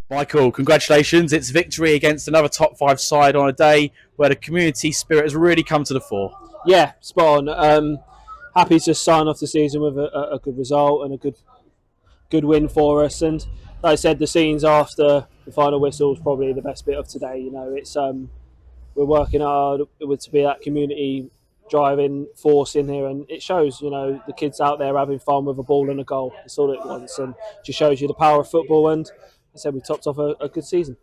Michael, congratulations. It's victory against another top five side on a day where the community spirit has really come to the fore. Yeah, spot on. Happy to sign off the season with a good result and a good win for us. And like I said, the scenes after the final whistle is probably the best bit of today. It's we're working hard to be that community driving force in here, and it shows. The kids out there having fun with a ball and a goal. That's all it wants, and just shows you the power of football. And I said we topped off a good season.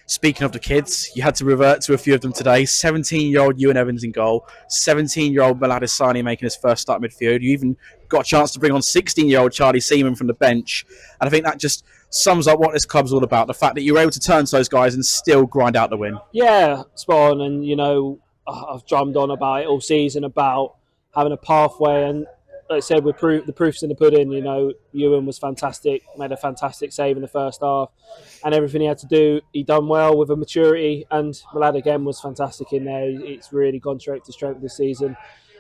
Speaking of the kids, you had to revert to a few of them today. 17-year-old Ewan Evans in goal, 17-year-old Malad Hassani making his first start midfield. You even got a chance to bring on 16-year-old Charlie Seaman from the bench. And I think that just sums up what this club's all about, the fact that you were able to turn to those guys and still grind out the win. Yeah, spot on. And, I've drummed on about it all season, about having a pathway. And like I said, the proof's in the pudding. Ewan was fantastic, made a fantastic save in the first half. And everything he had to do, he done well with a maturity. And Malad again was fantastic in there. It's really gone straight to strength this season.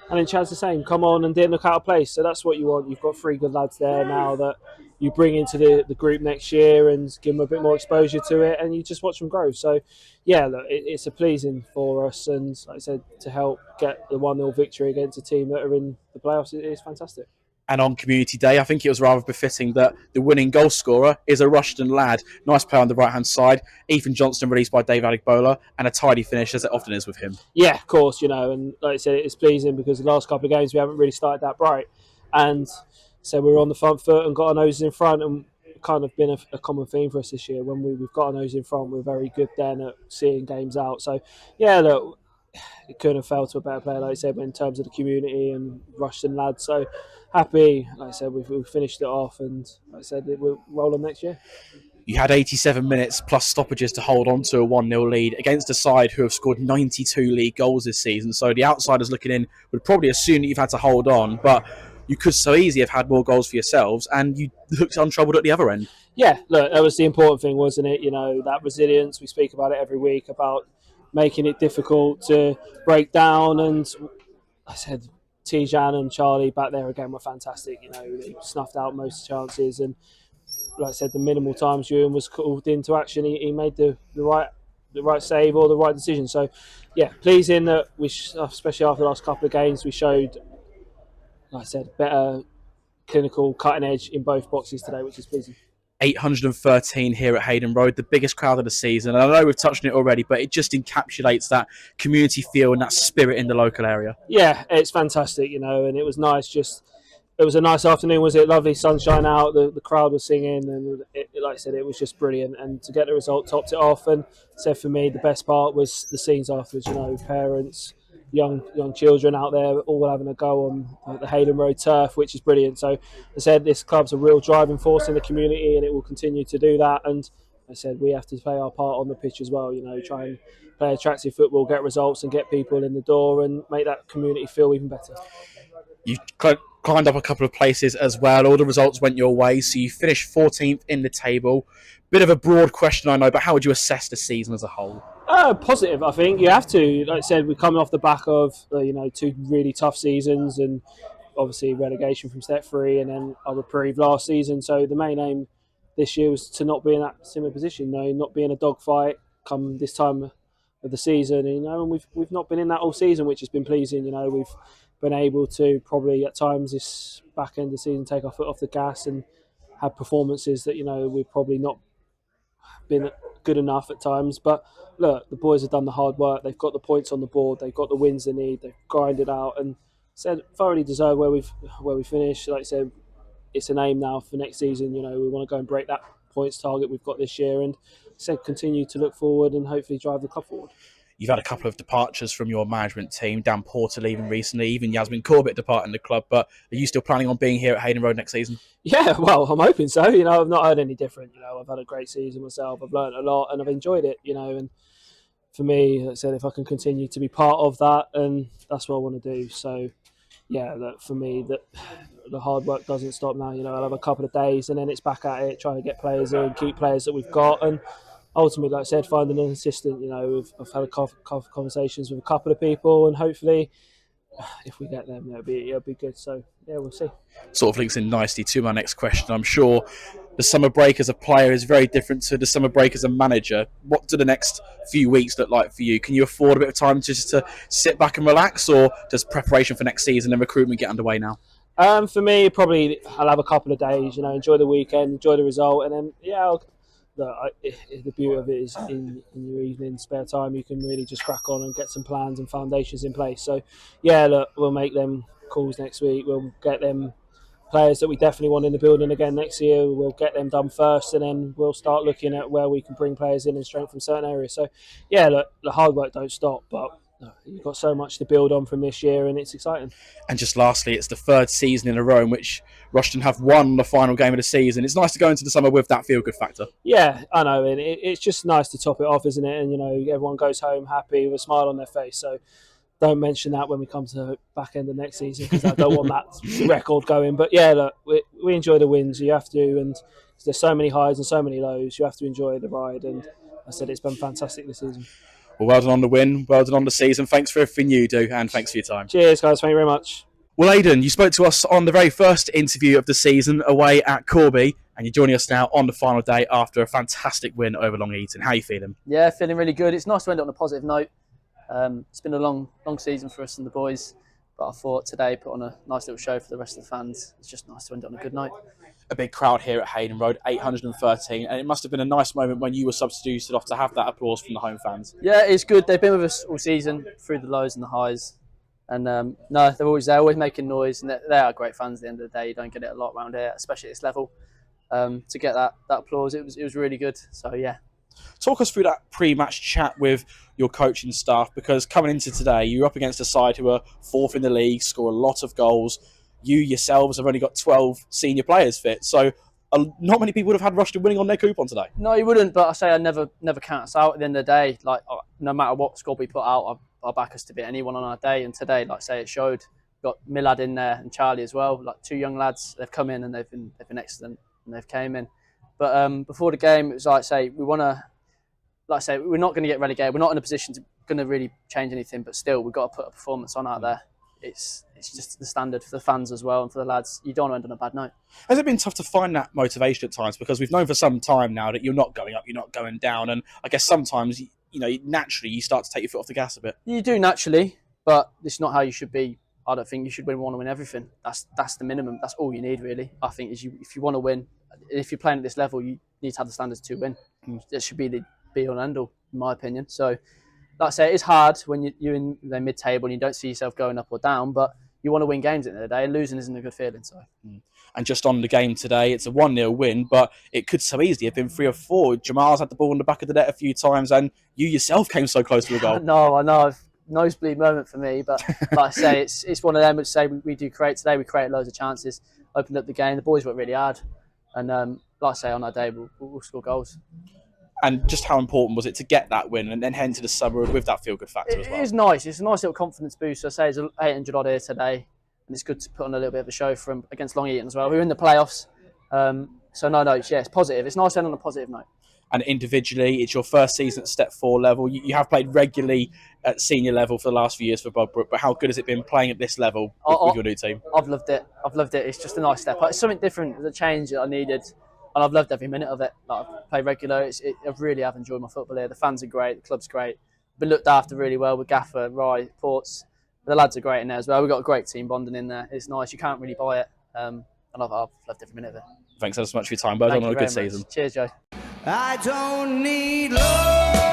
And then Chad's the same, come on and didn't look out of place. So that's what you want. You've got three good lads there now that you bring into the group next year and give them a bit more exposure to it, and you just watch them grow. So, yeah, look, it's a pleasing for us. And like I said, to help get the 1-0 victory against a team that are in the playoffs is fantastic. And on Community Day, I think it was rather befitting that the winning goal scorer is a Rushden lad. Nice play on the right-hand side. Ethan Johnston released by Dave Adegbola, and a tidy finish, as it often is with him. Yeah, of course, and like I said, it's pleasing because the last couple of games we haven't really started that bright. And so we were on the front foot and got our noses in front, and kind of been a common theme for us this year. When we've got our nose in front, we're very good then at seeing games out. So, yeah, look, it couldn't have fell to a better player, like I said, in terms of the community and Rushden lads. So happy, like I said, we've finished it off, and like I said, we'll roll on next year. You had 87 minutes plus stoppages to hold on to a 1-0 lead against a side who have scored 92 league goals this season. So the outsiders looking in would probably assume that you've had to hold on, but you could so easily have had more goals for yourselves, and you looked untroubled at the other end. Yeah, look, that was the important thing, wasn't it? That resilience, we speak about it every week, about making it difficult to break down. And I said, Tijan and Charlie back there again were fantastic. They snuffed out most chances, and like I said, the minimal times Ewan was called into action, he made the right save or the right decision. So, yeah, pleasing that we, especially after the last couple of games, we showed, like I said, better clinical cutting edge in both boxes today, which is pleasing. 813 here at Hayden Road, the biggest crowd of the season. And I know we've touched on it already, but it just encapsulates that community feel and that spirit in the local area. Yeah, it's fantastic, and it was nice. It was a nice afternoon, was it? Lovely sunshine out, the crowd was singing, and like I said, it was just brilliant. And to get the result topped it off. And so for me, the best part was the scenes afterwards, parents, young children out there all having a go on the Hayden Road turf, which is brilliant. So I said, this club's a real driving force in the community, and it will continue to do that. And I said, we have to play our part on the pitch as well, try and play attractive football, get results and get people in the door and make that community feel even better. You climbed up a couple of places as well. All the results went your way, so you finished 14th in the table. Bit of a broad question, I know, but how would you assess the season as a whole? Positive, I think. You have to. Like I said, we're coming off the back of two really tough seasons, and obviously relegation from Step 3 and then our reprieve last season. So the main aim this year was to not be in that similar position, not be in a dogfight come this time of the season. And we've not been in that all season, which has been pleasing. We've been able to probably at times this back end of the season take our foot off the gas and have performances that we've probably not been good enough at times. But look, the boys have done the hard work. They've got the points on the board. They've got the wins they need. They've grinded out and said thoroughly deserve where we finished. Like I said, it's an aim now for next season. We want to go and break that points target we've got this year, and said continue to look forward and hopefully drive the club forward. You've had a couple of departures from your management team, Dan Porter leaving recently, even Yasmin Corbett departing the club, but are you still planning on being here at Hayden Road next season? Yeah, well, I'm hoping so. I've not heard any different. I've had a great season myself. I've learned a lot and I've enjoyed it, and for me, like I said, if I can continue to be part of that, and that's what I want to do. So, yeah, look, for me, that the hard work doesn't stop now. I'll have a couple of days and then it's back at it, trying to get players in, keep players that we've got, and ultimately, like I said, finding an assistant. I've had a couple of conversations with a couple of people, and hopefully, if we get them, it'll be good. So yeah, we'll see. Sort of links in nicely to my next question. I'm sure the summer break as a player is very different to the summer break as a manager. What do the next few weeks look like for you? Can you afford a bit of time just to sit back and relax, or does preparation for next season and recruitment get underway now? For me, probably I'll have a couple of days, enjoy the weekend, enjoy the result, and then, the beauty of it is in your evening spare time, you can really just crack on and get some plans and foundations in place. So, we'll make them calls next week. We'll get them players that we definitely want in the building again next year. We'll get them done first, and then we'll start looking at where we can bring players in and strengthen certain areas. So, the hard work don't stop, but you've got so much to build on from this year, and it's exciting. And just lastly, it's the third season in a row in which Rushden have won the final game of the season. It's nice to go into the summer with that feel-good factor. Yeah, I know, and it's just nice to top it off, isn't it? And, everyone goes home happy with a smile on their face. So don't mention that when we come to the back end of next season, because I don't want that record going. But, we enjoy the wins. You have to, and there's so many highs and so many lows. You have to enjoy the ride, and I said it's been fantastic this season. Well done on the win, well done on the season. Thanks for everything you do, and thanks for your time. Cheers, guys. Thank you very much. Well, Aidan, you spoke to us on the very first interview of the season away at Corby, and you're joining us now on the final day after a fantastic win over Long Eaton. How are you feeling? Yeah, feeling really good. It's nice to end it on a positive note. It's been a long season for us and the boys, but I thought today put on a nice little show for the rest of the fans. It's just nice to end it on a good note. A big crowd here at Hayden Road, 813, and it must have been a nice moment when you were substituted off to have that applause from the home fans. Yeah, it's good. They've been with us all season, through the lows and the highs. And they're always there, always making noise, and they are great fans at the end of the day. You don't get it a lot around here, especially at this level. To get that applause, it was really good. So, yeah. Talk us through that pre-match chat with your coaching staff, because coming into today, you're up against a side who are fourth in the league, score a lot of goals. You yourselves have only got 12 senior players fit, so not many people would have had Rushden winning on their coupon today. No, you wouldn't, but I say I never count us out at the end of the day. Like, no matter what squad we put out, I'll back us to beat anyone on our day, and today, like say, it showed. Got Millad in there and Charlie as well, like two young lads. They've come in and they've been excellent, and they've came in. But before the game, it was like say we're not going to get relegated. We're not in a position to really change anything, but still we've got to put a performance on out there. It's just the standard for the fans as well and for the lads. You don't want to end on a bad note. Has it been tough to find that motivation at times? Because we've known for some time now that you're not going up, you're not going down, and I guess sometimes naturally you start to take your foot off the gas a bit. You do naturally, but it's not how you should be. I don't think you should want to win everything. That's the minimum. That's all you need, really. I think if you want to win, if you're playing at this level, you need to have the standards to win. That should be the be-all and end-all, in my opinion. So, like I say, it's hard when you're in the mid-table and you don't see yourself going up or down, but you want to win games at the end of the day. Losing isn't a good feeling. So. And just on the game today, it's a 1-0 win, but it could so easily have been 3 or 4. Jamal's had the ball in the back of the net a few times, and you yourself came so close to a goal. No, I know. Nosebleed moment for me, but like I say, it's one of them which say we do create today. We create loads of chances, opened up the game. The boys worked really hard, and like I say, on our day we'll score goals. And just how important was it to get that win and then head into the summer with that feel-good factor as well? It is nice. It's a nice little confidence boost. I say it's 800 odd here today, and it's good to put on a little bit of a show for them against Long Eaton as well. We were in the playoffs, so it's positive. It's nice to end on a positive note. And individually, it's your first season at Step 4 level. You have played regularly at senior level for the last few years for Bogbrook, but how good has it been playing at this level with your new team? I've loved it. It's just a nice step. It's something different. It's a change that I needed, and I've loved every minute of it. Like, I've played regular. I really have enjoyed my football here. The fans are great. The club's great. Been looked after really well with Gaffer, Rye, Ports. The lads are great in there as well. We've got a great team bonding in there. It's nice. You can't really buy it. And I've loved every minute of it. Thanks so much for your time. Well done on a good season. Cheers, Joe. I don't need love.